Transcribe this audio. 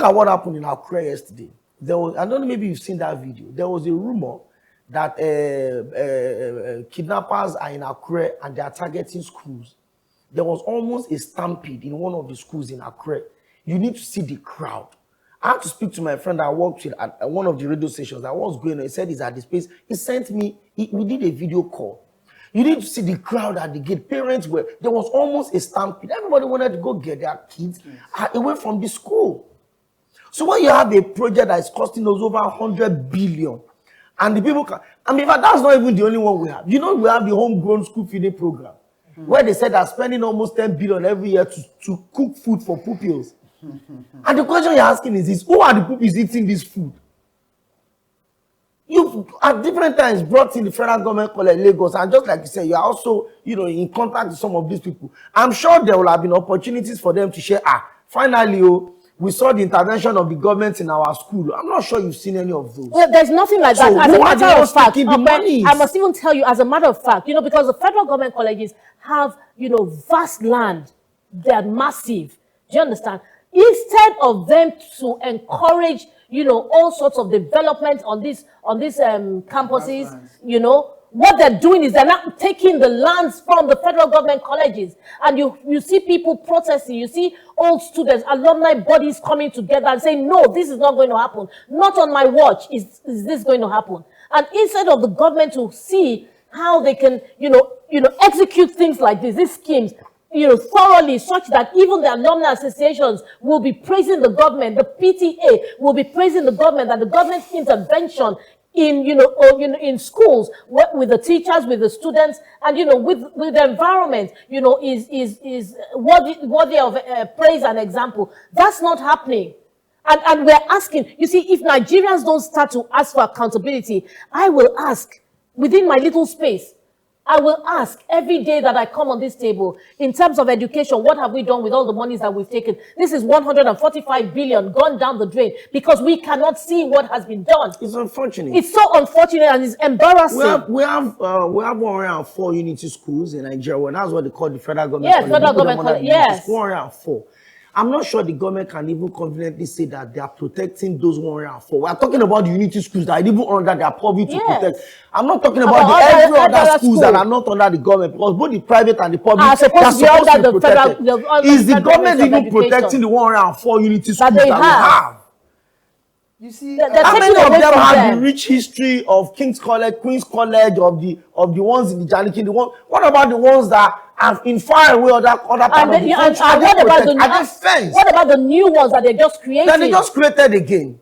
at what happened in Accra yesterday. There was, I don't know, maybe you've seen that video. There was a rumor that kidnappers are in Accra and they are targeting schools. There was almost a stampede in one of the schools in Accra. You need to see the crowd. I had to speak to my friend I worked with at one of the radio stations. I was going on. He said he's at the space. He sent me, we did a video call. You need to see the crowd at the gate. Parents were, there was almost a stampede. Everybody wanted to go get their kids away from the school. So when you have a project that is costing us over 100 billion, and the people can, I mean, but that's not even the only one we have. You know, we have the homegrown school feeding program, where they said they're spending almost 10 billion every year to cook food for pupils. And the question you're asking is this: who are the pupils eating this food? You at different times brought in the federal government college Lagos, and just like you said, you are also, you know, in contact with some of these people. I'm sure there will have been opportunities for them to share. Finally, we saw the intervention of the government in our school. I'm not sure you've seen any of those. Well, there's nothing like that. So As a matter of fact, I must even tell you, as a matter of fact, you know, because the federal government colleges have, you know, vast land. They're massive. Do you understand? Instead of them to encourage, you know, all sorts of development on these campuses, you know, what they're doing is they're not taking the lands from the federal government colleges. And you see people protesting, you see old students, alumni bodies coming together and saying, no, this is not going to happen. Not on my watch is this going to happen. And instead of the government to see how they can, you know, execute things like this, these schemes, you know, thoroughly, such that even the alumni associations will be praising the government, the PTA will be praising the government, and the government's intervention in, in schools, with the teachers, with the students, and, you know, with the environment, you know, is worthy of praise and example. That's not happening. And we're asking, you see, if Nigerians don't start to ask for accountability, I will ask within my little space. I will ask every day that I come on this table, in terms of education, what have we done with all the monies that we've taken? This is 145 billion gone down the drain because we cannot see what has been done. It's unfortunate. It's so unfortunate and it's embarrassing. We have 104 unity schools in Nigeria. Well, that's what they call the federal government. Yes, federal government college. Yes. 104. I'm not sure the government can even confidently say that they are protecting those 104. We are talking about the unity schools that are even under their purview to protect. I'm not talking about every other schools that are not under the government, because both the private and the public are supposed to be protected. Is the government even protecting the 104 unity schools that we have? You see, how many of them have the rich history of King's College, Queen's College, of the ones in the Janikin? What about the ones that are in far away other part of the country? What about the new ones that they just created? Then they just created again.